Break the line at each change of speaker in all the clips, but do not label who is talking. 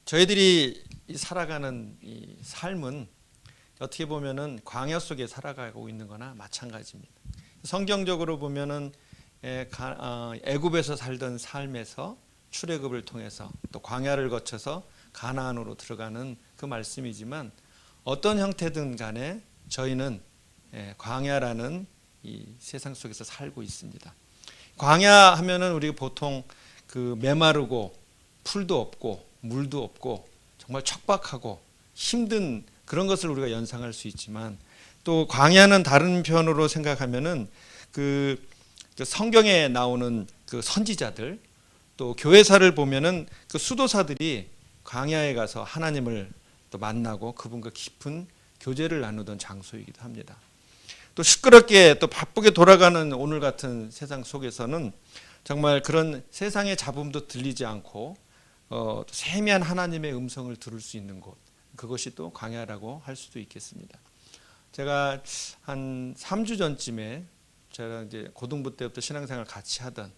저희들이 살아가는 이 삶은 어떻게 보면은 광야 속에 살아가고 있는 거나 마찬가지입니다. 성경적으로 보면은 애굽에서 살던 삶에서 출애굽을 통해서 또 광야를 거쳐서 가나안으로 들어가는 그 말씀이지만 어떤 형태든 간에 저희는 광야라는 이 세상 속에서 살고 있습니다. 광야 하면은 우리가 보통 그 메마르고 풀도 없고 물도 없고 정말 척박하고 힘든 그런 것을 우리가 연상할 수 있지만 또 광야는 다른 편으로 생각하면은 그 성경에 나오는 그 선지자들 또 교회사를 보면은 그 수도사들이 광야에 가서 하나님을 또 만나고 그분과 깊은 교제를 나누던 장소이기도 합니다. 또 시끄럽게 또 바쁘게 돌아가는 오늘 같은 세상 속에서는 정말 그런 세상의 잡음도 들리지 않고 세미한 하나님의 음성을 들을 수 있는 곳, 그것이 또 광야라고 할 수도 있겠습니다. 제가 한 3주 전쯤에 제가 이제 고등부 때부터 신앙생활 같이 하던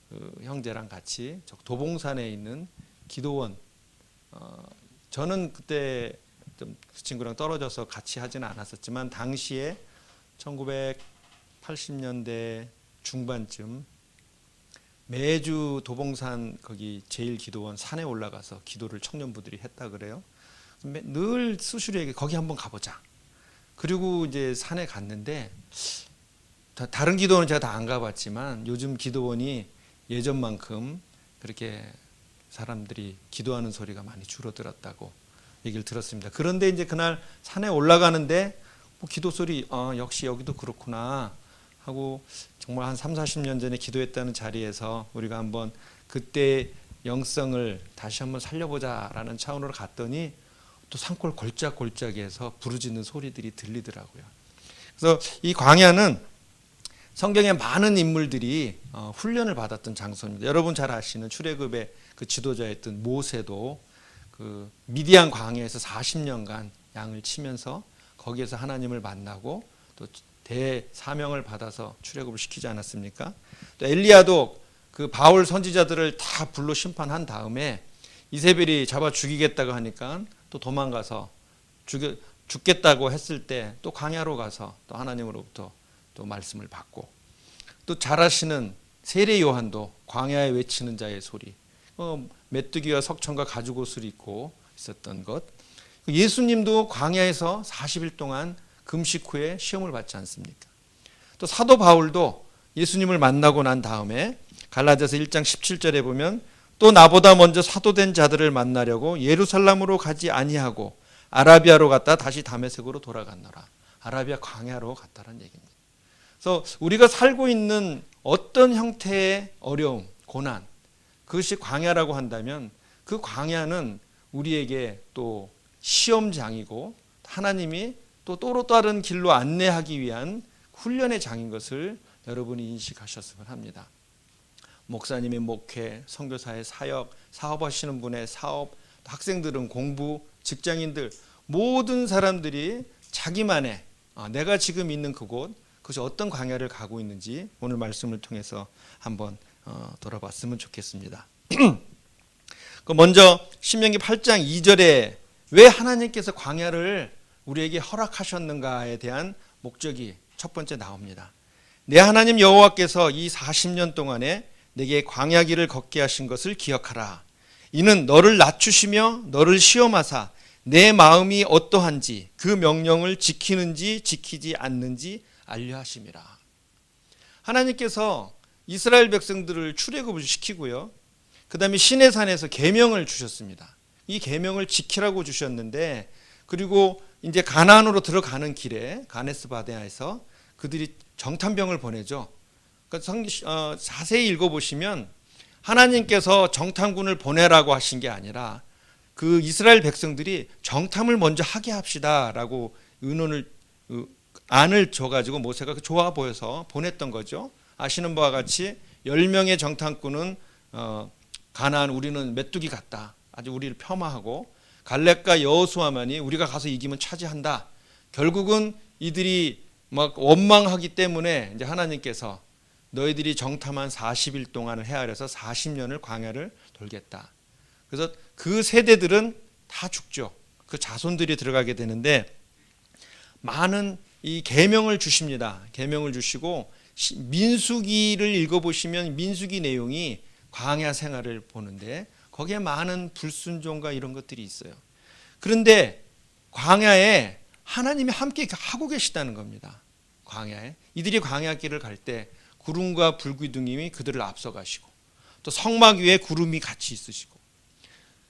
그 형제랑 같이 도봉산에 있는 기도원, 저는 그때 좀 그 친구랑 떨어져서 같이 하지는 않았었지만 당시에 1980년대 중반쯤 매주 도봉산 거기 제1기도원 산에 올라가서 기도를 청년부들이 했다 그래요. 늘 수시로에게 거기 한번 가보자. 그리고 이제 산에 갔는데 다른 기도원은 제가 다 안 가봤지만 요즘 기도원이 예전만큼 그렇게 사람들이 기도하는 소리가 많이 줄어들었다고 얘기를 들었습니다. 그런데 이제 그날 산에 올라가는데 기도 소리 역시 여기도 그렇구나 하고 정말 한 30-40년 전에 기도했다는 자리에서 우리가 한번 그때 영성을 다시 한번 살려보자라는 차원으로 갔더니 또 산골 골짜골짜기에서 부르짖는 소리들이 들리더라고요. 그래서 이 광야는 성경에 많은 인물들이 훈련을 받았던 장소입니다. 여러분 잘 아시는 출애굽의 그 지도자였던 모세도 그 미디안 광야에서 40년간 양을 치면서 거기에서 하나님을 만나고 또 대사명을 받아서 출애굽을 시키지 않았습니까? 또 엘리야도 그 바울 선지자들을 다 불러 심판한 다음에 이세벨이 잡아 죽이겠다고 하니까 또 도망가서 죽겠다고 했을 때 또 광야로 가서 또 하나님으로부터 또 말씀을 받고 또 잘 아시는 세례 요한도 광야에 외치는 자의 소리, 메뚜기와 석청과 가죽옷을 입고 있었던 것. 예수님도 광야에서 40일 동안 금식 후에 시험을 받지 않습니까? 또 사도 바울도 예수님을 만나고 난 다음에 갈라디아서 1장 17절에 보면 또 나보다 먼저 사도된 자들을 만나려고 예루살렘으로 가지 아니하고 아라비아로 갔다 다시 다메섹으로 돌아갔노라. 아라비아 광야로 갔다는 얘기입니다. 그래서 우리가 살고 있는 어떤 형태의 어려움, 고난, 그것이 광야라고 한다면 그 광야는 우리에게 또 시험장이고 하나님이 또 다른 길로 안내하기 위한 훈련의 장인 것을 여러분이 인식하셨으면 합니다. 목사님의 목회, 선교사의 사역, 사업하시는 분의 사업, 학생들은 공부, 직장인들 모든 사람들이 자기만의 내가 지금 있는 그곳, 그것이 어떤 광야를 가고 있는지 오늘 말씀을 통해서 한번 돌아봤으면 좋겠습니다. 먼저 신명기 8장 2절에 왜 하나님께서 광야를 우리에게 허락하셨는가에 대한 목적이 첫 번째 나옵니다. 내 하나님 여호와께서 이 40년 동안에 내게 광야 길을 걷게 하신 것을 기억하라. 이는 너를 낮추시며 너를 시험하사 내 마음이 어떠한지 그 명령을 지키는지 지키지 않는지 알려 하심이라. 하나님께서 이스라엘 백성들을 출애굽을 시키고요. 그 다음에 시내산에서 계명을 주셨습니다. 이 계명을 지키라고 주셨는데 그리고 이제 가나안으로 들어가는 길에 가네스 바네아에서 그들이 정탐병을 보내죠. 그러니까 자세히 읽어보시면 하나님께서 정탐군을 보내라고 하신 게 아니라 그 이스라엘 백성들이 정탐을 먼저 하게 합시다라고 안을 줘가지고 모세가 좋아 보여서 보냈던 거죠. 아시는 바와 같이 10명의 정탐꾼은 가나안 우리는 메뚜기 같다. 아주 우리를 폄하하고 갈렙과 여호수아만이 우리가 가서 이기면 차지한다. 결국은 이들이 막 원망하기 때문에 이제 하나님께서 너희들이 정탐한 40일 동안을 헤아려서 40년을 광야를 돌겠다. 그래서 그 세대들은 다 죽죠. 그 자손들이 들어가게 되는데 많은 이 계명을 주십니다. 계명을 주시고 민수기를 읽어보시면 민수기 내용이 광야 생활을 보는데 거기에 많은 불순종과 이런 것들이 있어요. 그런데 광야에 하나님이 함께 하고 계시다는 겁니다. 광야에 이들이 광야길을 갈 때 구름과 불기둥이 그들을 앞서가시고 또 성막 위에 구름이 같이 있으시고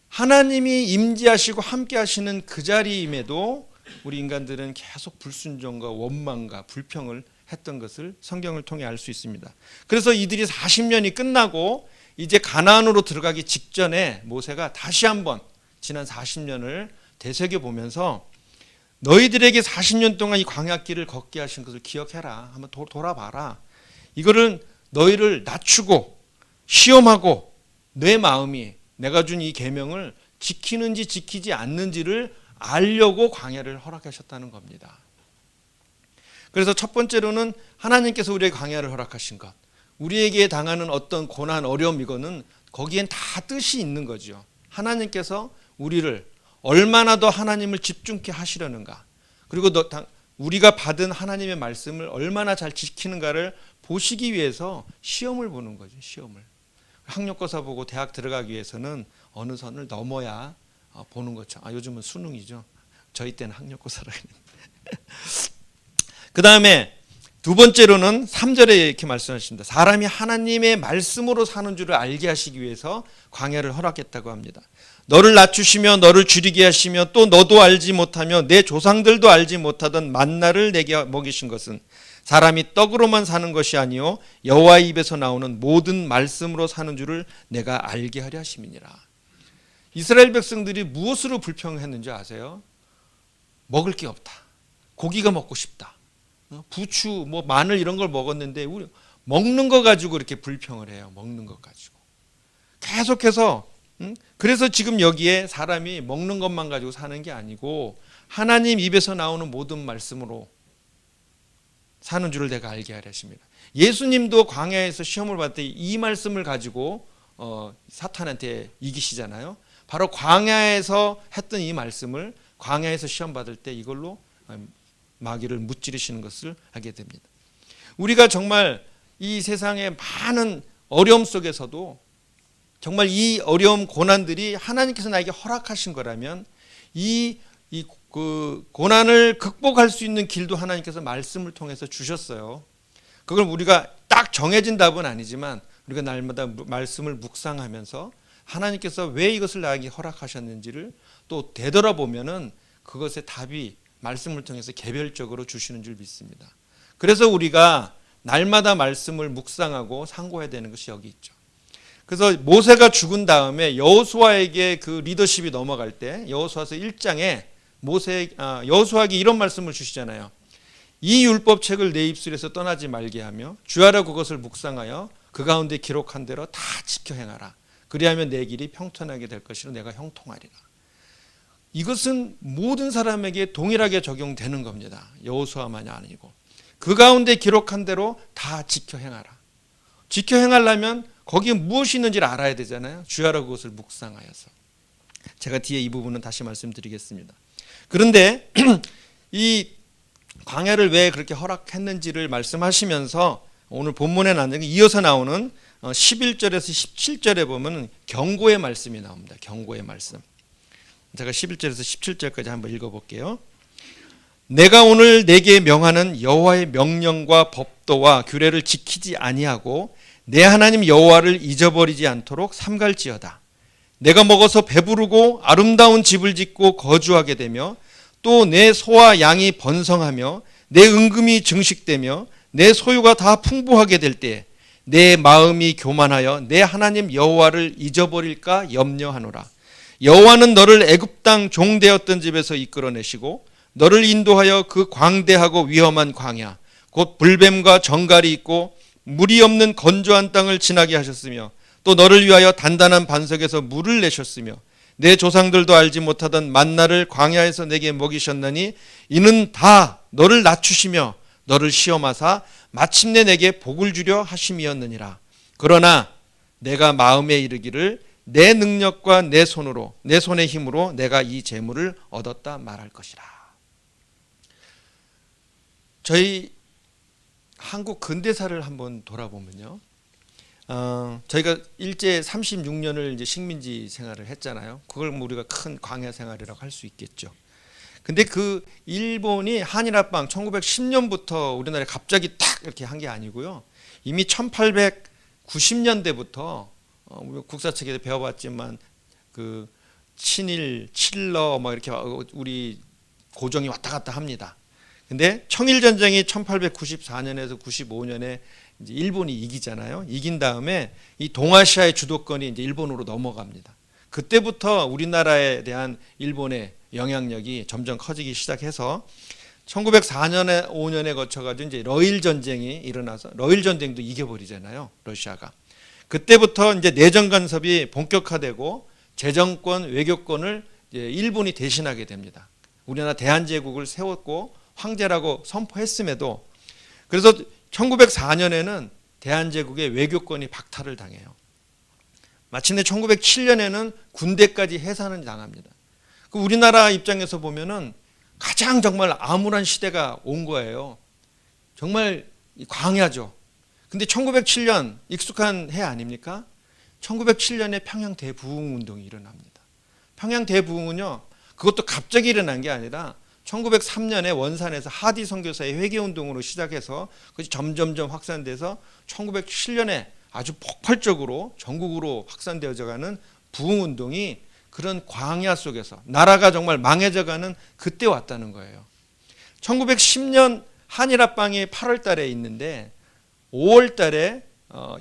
하나님이 임재하시고 함께 하시는 그 자리임에도 우리 인간들은 계속 불순종과 원망과 불평을 했던 것을 성경을 통해 알 수 있습니다. 그래서 이들이 40년이 끝나고 이제 가나안으로 들어가기 직전에 모세가 다시 한번 지난 40년을 되새겨 보면서 너희들에게 40년 동안 이 광야길을 걷게 하신 것을 기억해라. 한번 돌아봐라. 이거를 너희를 낮추고 시험하고 내 마음이 내가 준 이 계명을 지키는지 지키지 않는지를 알려고 광야를 허락하셨다는 겁니다. 그래서 첫 번째로는 하나님께서 우리에게 광야를 허락하신 것, 우리에게 당하는 어떤 고난, 어려움 이거는 거기엔 다 뜻이 있는 거죠. 하나님께서 우리를 얼마나 더 하나님을 집중케 하시려는가, 그리고 우리가 받은 하나님의 말씀을 얼마나 잘 지키는가를 보시기 위해서 시험을 보는 거죠. 시험을. 학력고사 보고 대학 들어가기 위해서는 어느 선을 넘어야 보는 거죠. 요즘은 수능이죠. 저희 때는 학력고사라 했는데. 그 다음에 두 번째로는 3절에 이렇게 말씀하십니다. 사람이 하나님의 말씀으로 사는 줄을 알게 하시기 위해서 광야를 허락했다고 합니다. 너를 낮추시며 너를 줄이게 하시며 또 너도 알지 못하며 내 조상들도 알지 못하던 만나를 내게 먹이신 것은 사람이 떡으로만 사는 것이 아니요 여호와의 입에서 나오는 모든 말씀으로 사는 줄을 내가 알게 하려 하심이니라. 이스라엘 백성들이 무엇으로 불평했는지 아세요? 먹을 게 없다. 고기가 먹고 싶다. 부추, 마늘 이런 걸 먹었는데 우리 먹는 거 가지고 이렇게 불평을 해요. 먹는 것 가지고. 계속해서 그래서 지금 여기에 사람이 먹는 것만 가지고 사는 게 아니고 하나님 입에서 나오는 모든 말씀으로 사는 줄을 내가 알게 하려 하십니다. 예수님도 광야에서 시험을 받을 때 이 말씀을 가지고 사탄한테 이기시잖아요. 바로 광야에서 했던 이 말씀을 광야에서 시험 받을 때 이걸로 마귀를 무찌르시는 것을 하게 됩니다. 우리가 정말 이 세상의 많은 어려움 속에서도 정말 이 어려움 고난들이 하나님께서 나에게 허락하신 거라면 그 고난을 극복할 수 있는 길도 하나님께서 말씀을 통해서 주셨어요. 그걸 우리가 딱 정해진 답은 아니지만 우리가 날마다 말씀을 묵상하면서 하나님께서 왜 이것을 나에게 허락하셨는지를 또 되돌아보면은 그것의 답이 말씀을 통해서 개별적으로 주시는 줄 믿습니다. 그래서 우리가 날마다 말씀을 묵상하고 상고해야 되는 것이 여기 있죠. 그래서 모세가 죽은 다음에 여호수아에게 그 리더십이 넘어갈 때 여호수아서 1장에 여호수아에게 이런 말씀을 주시잖아요. 이 율법책을 내 입술에서 떠나지 말게 하며 주야로 그것을 묵상하여 그 가운데 기록한 대로 다 지켜 행하라. 그리하면 내 길이 평탄하게 될 것이로 내가 형통하리라. 이것은 모든 사람에게 동일하게 적용되는 겁니다. 여호수아만이 아니고 그 가운데 기록한 대로 다 지켜 행하라. 지켜 행하려면 거기에 무엇이 있는지를 알아야 되잖아요. 주야로 그것을 묵상하여서. 제가 뒤에 이 부분은 다시 말씀드리겠습니다. 그런데 이 광야를 왜 그렇게 허락했는지를 말씀하시면서 오늘 본문에 이어서 나오는 11절에서 17절에 보면 경고의 말씀이 나옵니다. 경고의 말씀. 제가 11절에서 17절까지 한번 읽어볼게요. 내가 오늘 내게 명하는 여호와의 명령과 법도와 규례를 지키지 아니하고 내 하나님 여호와를 잊어버리지 않도록 삼갈지어다. 내가 먹어서 배부르고 아름다운 집을 짓고 거주하게 되며 또 내 소와 양이 번성하며 내 은금이 증식되며 내 소유가 다 풍부하게 될 때 내 마음이 교만하여 내 하나님 여호와를 잊어버릴까 염려하노라. 여호와는 너를 애굽 땅 종되었던 집에서 이끌어내시고 너를 인도하여 그 광대하고 위험한 광야 곧 불뱀과 정갈이 있고 물이 없는 건조한 땅을 지나게 하셨으며 또 너를 위하여 단단한 반석에서 물을 내셨으며 내 조상들도 알지 못하던 만나를 광야에서 내게 먹이셨나니 이는 다 너를 낮추시며 너를 시험하사 마침내 내게 복을 주려 하심이었느니라. 그러나 내가 마음에 이르기를 내 능력과 내 손으로, 내 손의 힘으로 내가 이 재물을 얻었다 말할 것이라. 저희 한국 근대사를 한번 돌아보면요, 저희가 일제 36년을 이제 식민지 생활을 했잖아요. 그걸 우리가 큰 광야 생활이라고 할 수 있겠죠. 근데 그 일본이 한일합방 1910년부터 우리나라에 갑자기 탁 이렇게 한 게 아니고요. 이미 1890년대부터 국사책에도 배워봤지만 그 친일, 칠러 뭐 이렇게 우리 고정이 왔다 갔다 합니다. 근데 청일전쟁이 1894년에서 95년에 이제 일본이 이기잖아요. 이긴 다음에 이 동아시아의 주도권이 이제 일본으로 넘어갑니다. 그때부터 우리나라에 대한 일본의 영향력이 점점 커지기 시작해서 1904년에 5년에 거쳐가지고 이제 러일 전쟁이 일어나서 러일 전쟁도 이겨버리잖아요, 러시아가. 그때부터 이제 내정 간섭이 본격화되고 재정권, 외교권을 이제 일본이 대신하게 됩니다. 우리나라 대한제국을 세웠고 황제라고 선포했음에도, 그래서 1904년에는 대한제국의 외교권이 박탈을 당해요. 마침내 1907년에는 군대까지 해산을 당합니다. 그 우리나라 입장에서 보면은 가장 정말 암울한 시대가 온 거예요. 정말 광야죠. 근데 1907년 익숙한 해 아닙니까? 1907년에 평양 대부흥 운동이 일어납니다. 평양 대부흥은요, 그것도 갑자기 일어난 게 아니라 1903년에 원산에서 하디 선교사의 회개 운동으로 시작해서 그것이 점점점 확산돼서 1907년에 아주 폭발적으로 전국으로 확산되어져 가는 부흥 운동이 그런 광야 속에서 나라가 정말 망해져가는 그때 왔다는 거예요. 1910년 한일합방이 8월 달에 있는데 5월 달에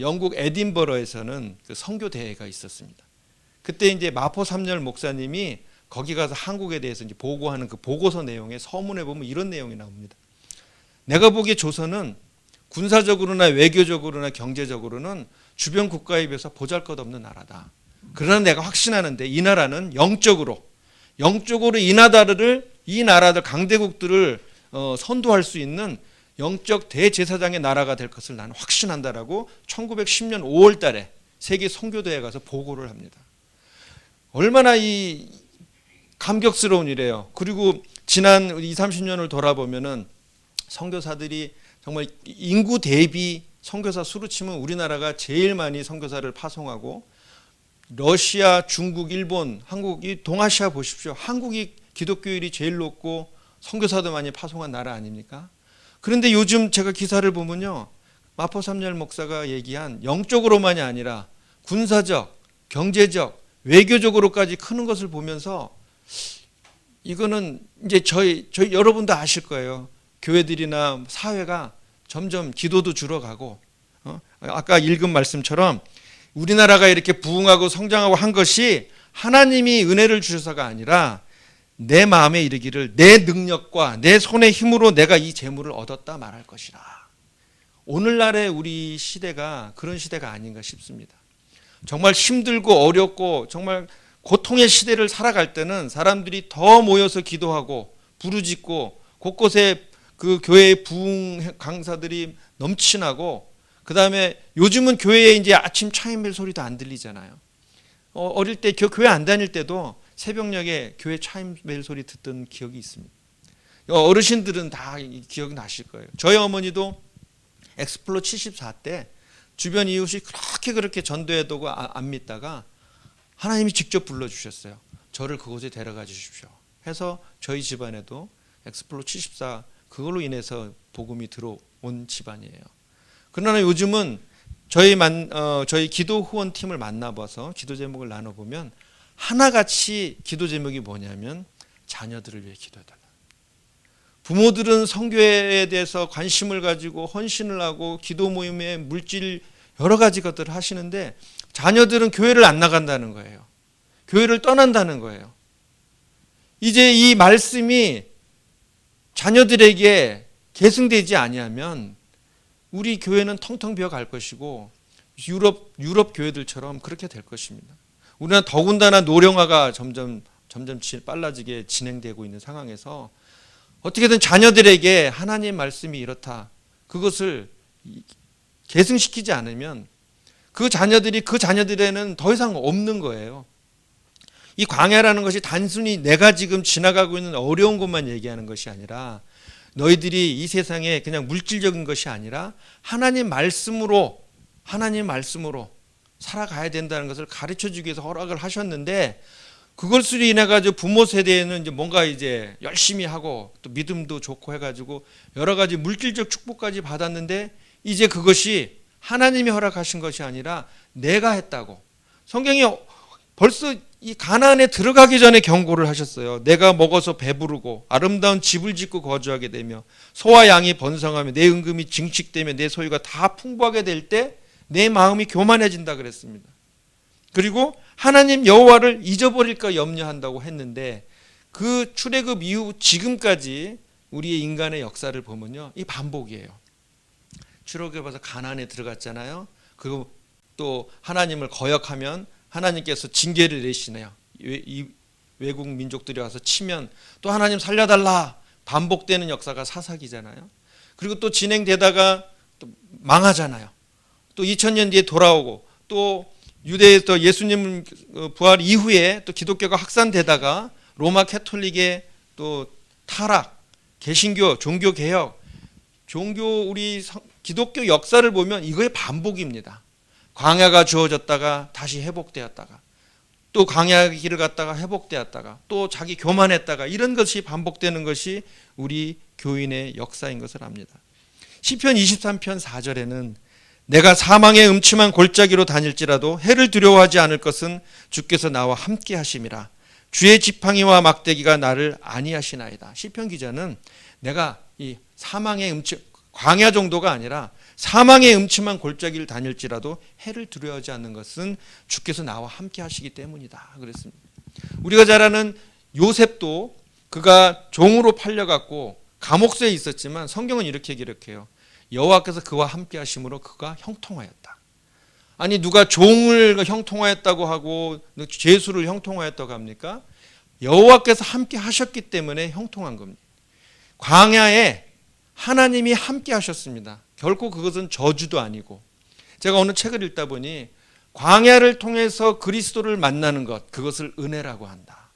영국 에딘버러에서는 그 선교 대회가 있었습니다. 그때 이제 마포 삼열 목사님이 거기 가서 한국에 대해서 이제 보고하는 그 보고서 내용에 서문에 보면 이런 내용이 나옵니다. 내가 보기에 조선은 군사적으로나 외교적으로나 경제적으로는 주변 국가에 비해서 보잘것없는 나라다. 그러나 내가 확신하는데 이 나라는 영적으로 이 나라들 강대국들을 선도할 수 있는 영적 대제사장의 나라가 될 것을 나는 확신한다라고 1910년 5월 달에 세계 선교대회에 가서 보고를 합니다. 얼마나 이 감격스러운 일이에요. 그리고 지난 20, 30년을 돌아보면은 선교사들이 정말 인구 대비 선교사 수로 치면 우리나라가 제일 많이 선교사를 파송하고, 러시아, 중국, 일본, 한국, 이 동아시아 보십시오. 한국이 기독교율이 제일 높고 선교사도 많이 파송한 나라 아닙니까? 그런데 요즘 제가 기사를 보면요, 마포 삼열 목사가 얘기한 영적으로만이 아니라 군사적, 경제적, 외교적으로까지 크는 것을 보면서 이거는 이제 저희 여러분도 아실 거예요. 교회들이나 사회가 점점 기도도 줄어가고, 아까 읽은 말씀처럼 우리나라가 이렇게 부흥하고 성장하고 한 것이 하나님이 은혜를 주셔서가 아니라 내 마음에 이르기를 내 능력과 내 손의 힘으로 내가 이 재물을 얻었다 말할 것이라. 오늘날의 우리 시대가 그런 시대가 아닌가 싶습니다. 정말 힘들고 어렵고 정말 고통의 시대를 살아갈 때는 사람들이 더 모여서 기도하고 부르짖고 곳곳에 그 교회의 부흥 강사들이 넘치나고, 그 다음에 요즘은 교회에 이제 아침 차임벨 소리도 안 들리잖아요. 어릴 때 교회 안 다닐 때도 새벽녘에 교회 차임벨 소리 듣던 기억이 있습니다. 어르신들은 다 기억이 나실 거예요. 저희 어머니도 엑스플로 74 때 주변 이웃이 그렇게 전도해도 안 믿다가 하나님이 직접 불러주셨어요. 저를 그곳에 데려가 주십시오 해서 저희 집안에도 엑스플로 74 그걸로 인해서 복음이 들어온 집안이에요. 그러나 요즘은 저희 기도 후원 팀을 만나봐서 기도 제목을 나눠보면 하나같이 기도 제목이 뭐냐면 자녀들을 위해 기도해달라. 부모들은 선교에 대해서 관심을 가지고 헌신을 하고 기도 모임에 물질 여러 가지 것들을 하시는데 자녀들은 교회를 안 나간다는 거예요. 교회를 떠난다는 거예요. 이제 이 말씀이 자녀들에게 계승되지 아니하면 우리 교회는 텅텅 비어갈 것이고 유럽 교회들처럼 그렇게 될 것입니다. 우리는 더군다나 노령화가 점점 빨라지게 진행되고 있는 상황에서 어떻게든 자녀들에게 하나님 말씀이 이렇다, 그것을 계승시키지 않으면 그 자녀들에는 더 이상 없는 거예요. 이 광야라는 것이 단순히 내가 지금 지나가고 있는 어려운 것만 얘기하는 것이 아니라 너희들이 이 세상에 그냥 물질적인 것이 아니라 하나님 말씀으로 살아가야 된다는 것을 가르쳐주기 위해서 허락을 하셨는데, 그것으로 인해 가지고 부모 세대에는 이제 뭔가 이제 열심히 하고 또 믿음도 좋고 해가지고 여러 가지 물질적 축복까지 받았는데, 이제 그것이 하나님이 허락하신 것이 아니라 내가 했다고. 성경이 벌써 이 가나안에 들어가기 전에 경고를 하셨어요. 내가 먹어서 배부르고 아름다운 집을 짓고 거주하게 되며 소와 양이 번성하며 내 은금이 증식되며 내 소유가 다 풍부하게 될 때 내 마음이 교만해진다 그랬습니다. 그리고 하나님 여호와를 잊어버릴까 염려한다고 했는데, 그 출애굽 이후 지금까지 우리의 인간의 역사를 보면요, 이 반복이에요. 출애굽에서 가나안에 들어갔잖아요. 그리고 또 하나님을 거역하면 하나님께서 징계를 내시네요. 이 외국 민족들이 와서 치면 또 하나님 살려달라, 반복되는 역사가 사사기잖아요. 그리고 또 진행되다가 또 망하잖아요. 또 2000년 뒤에 돌아오고, 또 유대에서 예수님 부활 이후에 또 기독교가 확산되다가 로마 캐톨릭의 또 타락, 개신교, 종교 개혁, 우리 기독교 역사를 보면 이거의 반복입니다. 광야가 주어졌다가 다시 회복되었다가, 또 광야의 길을 갔다가 회복되었다가, 또 자기 교만했다가, 이런 것이 반복되는 것이 우리 교인의 역사인 것을 압니다. 시편 23편 4절에는 내가 사망의 음침한 골짜기로 다닐지라도 해를 두려워하지 않을 것은 주께서 나와 함께 하심이라. 주의 지팡이와 막대기가 나를 안위하시나이다. 시편 기자는 내가 이 사망의 광야 정도가 아니라 사망의 음침한 골짜기를 다닐지라도 해를 두려워하지 않는 것은 주께서 나와 함께 하시기 때문이다 그랬습니다. 우리가 잘 아는 요셉도 그가 종으로 팔려갔고 감옥소에 있었지만 성경은 이렇게 기록해요. 여호와께서 그와 함께 하심으로 그가 형통하였다. 아니, 누가 종을 형통하였다고 하고 죄수를 형통하였다고 합니까? 여호와께서 함께 하셨기 때문에 형통한 겁니다. 광야에 하나님이 함께 하셨습니다. 결코 그것은 저주도 아니고. 제가 어느 책을 읽다 보니 광야를 통해서 그리스도를 만나는 것, 그것을 은혜라고 한다.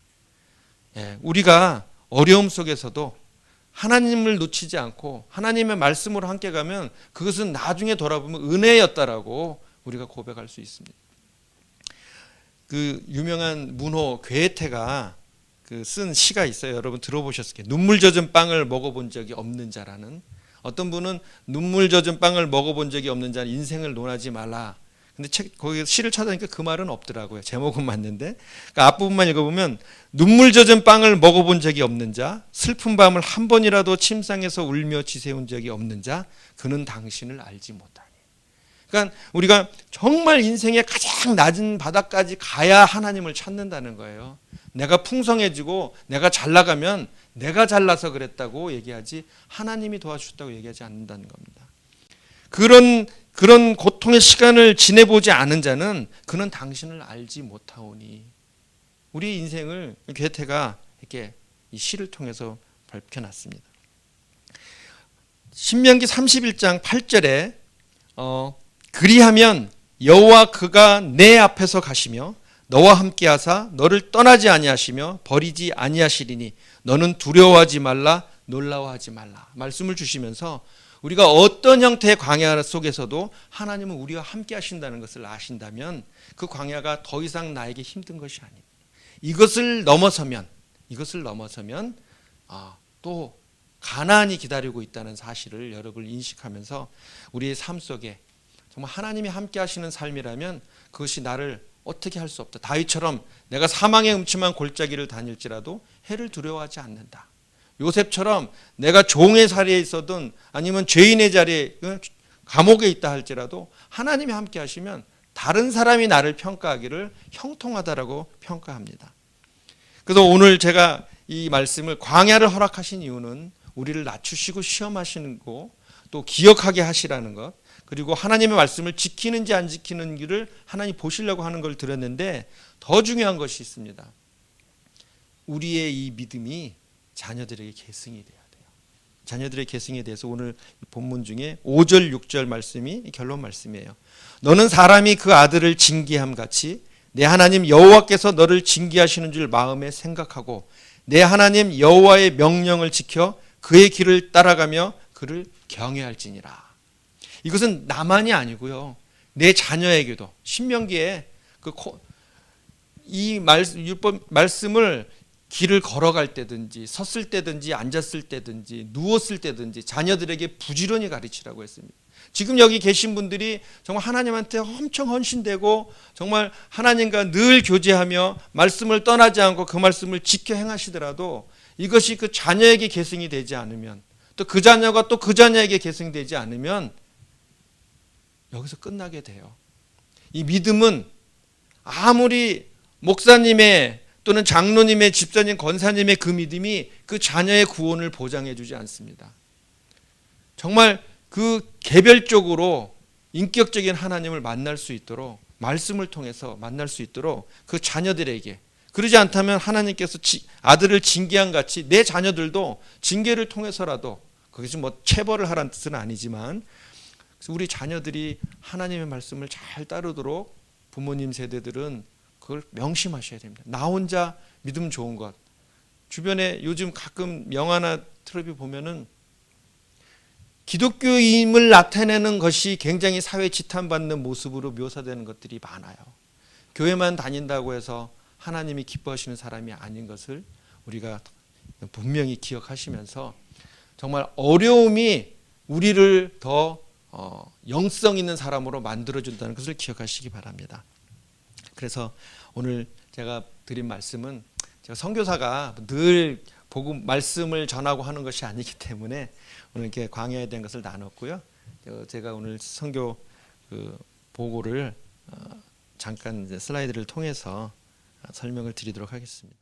우리가 어려움 속에서도 하나님을 놓치지 않고 하나님의 말씀으로 함께 가면 그것은 나중에 돌아보면 은혜였다라고 우리가 고백할 수 있습니다. 그 유명한 문호 괴테가 쓴 시가 있어요. 여러분 들어보셨을 거예요. 눈물 젖은 빵을 먹어본 적이 없는 자라는. 어떤 분은 눈물 젖은 빵을 먹어본 적이 없는 자는 인생을 논하지 말라. 근데 거기 시를 찾아보니까 그 말은 없더라고요. 제목은 맞는데. 그러니까 앞부분만 읽어보면 눈물 젖은 빵을 먹어본 적이 없는 자, 슬픈 밤을 한 번이라도 침상에서 울며 지새운 적이 없는 자, 그는 당신을 알지 못하니. 그러니까 우리가 정말 인생의 가장 낮은 바닥까지 가야 하나님을 찾는다는 거예요. 내가 풍성해지고 내가 잘 나가면 내가 잘나서 그랬다고 얘기하지 하나님이 도와주셨다고 얘기하지 않는다는 겁니다. 그런 고통의 시간을 지내보지 않은 자는 그는 당신을 알지 못하오니. 우리의 인생을 괴테가 이렇게 이 시를 통해서 밝혀놨습니다. 신명기 31장 8절에 그리하면 여호와 그가 내 앞에서 가시며 너와 함께 하사 너를 떠나지 아니하시며 버리지 아니하시리니 너는 두려워하지 말라 놀라워하지 말라. 말씀을 주시면서 우리가 어떤 형태의 광야 속에서도 하나님은 우리와 함께 하신다는 것을 아신다면 그 광야가 더 이상 나에게 힘든 것이 아닙니다. 이것을 넘어서면 또 가나안이 기다리고 있다는 사실을 여러분 인식하면서 우리의 삶 속에 정말 하나님이 함께 하시는 삶이라면 그것이 나를 어떻게 할 수 없다. 다윗처럼 내가 사망의 음침한 골짜기를 다닐지라도 해를 두려워하지 않는다. 요셉처럼 내가 종의 자리에 있어든 아니면 죄인의 자리에 감옥에 있다 할지라도 하나님이 함께 하시면 다른 사람이 나를 평가하기를 형통하다라고 평가합니다. 그래서 오늘 제가 이 말씀을 광야를 허락하신 이유는 우리를 낮추시고 시험하시는 거, 또 기억하게 하시라는 것, 그리고 하나님의 말씀을 지키는지 안 지키는지를 하나님 보시려고 하는 걸 드렸는데 더 중요한 것이 있습니다. 우리의 이 믿음이 자녀들에게 계승이 돼야 돼요. 자녀들의 계승에 대해서 오늘 본문 중에 5절 6절 말씀이 결론 말씀이에요. 너는 사람이 그 아들을 징계함 같이 내 하나님 여호와께서 너를 징계하시는 줄 마음에 생각하고 내 하나님 여호와의 명령을 지켜 그의 길을 따라가며 그를 경외할지니라. 이것은 나만이 아니고요, 내 자녀에게도 신명기에 이 율법 말씀을 길을 걸어갈 때든지 섰을 때든지 앉았을 때든지 누웠을 때든지 자녀들에게 부지런히 가르치라고 했습니다. 지금 여기 계신 분들이 정말 하나님한테 엄청 헌신되고 정말 하나님과 늘 교제하며 말씀을 떠나지 않고 그 말씀을 지켜 행하시더라도 이것이 그 자녀에게 계승이 되지 않으면, 또 그 자녀가 또 그 자녀에게 계승되지 않으면 여기서 끝나게 돼요. 이 믿음은 아무리 목사님의 또는 장로님의, 집사님, 권사님의 그 믿음이 그 자녀의 구원을 보장해 주지 않습니다. 정말 그 개별적으로 인격적인 하나님을 만날 수 있도록, 말씀을 통해서 만날 수 있도록 그 자녀들에게, 그러지 않다면 하나님께서 아들을 징계한 같이 내 자녀들도 징계를 통해서라도, 그것이 뭐 체벌을 하라는 뜻은 아니지만 우리 자녀들이 하나님의 말씀을 잘 따르도록 부모님 세대들은 그걸 명심하셔야 됩니다. 나 혼자 믿음 좋은 것. 주변에 요즘 가끔 영화나 텔레비 보면은 기독교임을 나타내는 것이 굉장히 사회 지탄받는 모습으로 묘사되는 것들이 많아요. 교회만 다닌다고 해서 하나님이 기뻐하시는 사람이 아닌 것을 우리가 분명히 기억하시면서 정말 어려움이 우리를 더 영성 있는 사람으로 만들어준다는 것을 기억하시기 바랍니다. 그래서 오늘 제가 드린 말씀은, 제가 선교사가 늘 복음 말씀을 전하고 하는 것이 아니기 때문에 오늘 이렇게 광야에 대한 것을 나눴고요. 제가 오늘 선교 보고를 잠깐 슬라이드를 통해서 설명을 드리도록 하겠습니다.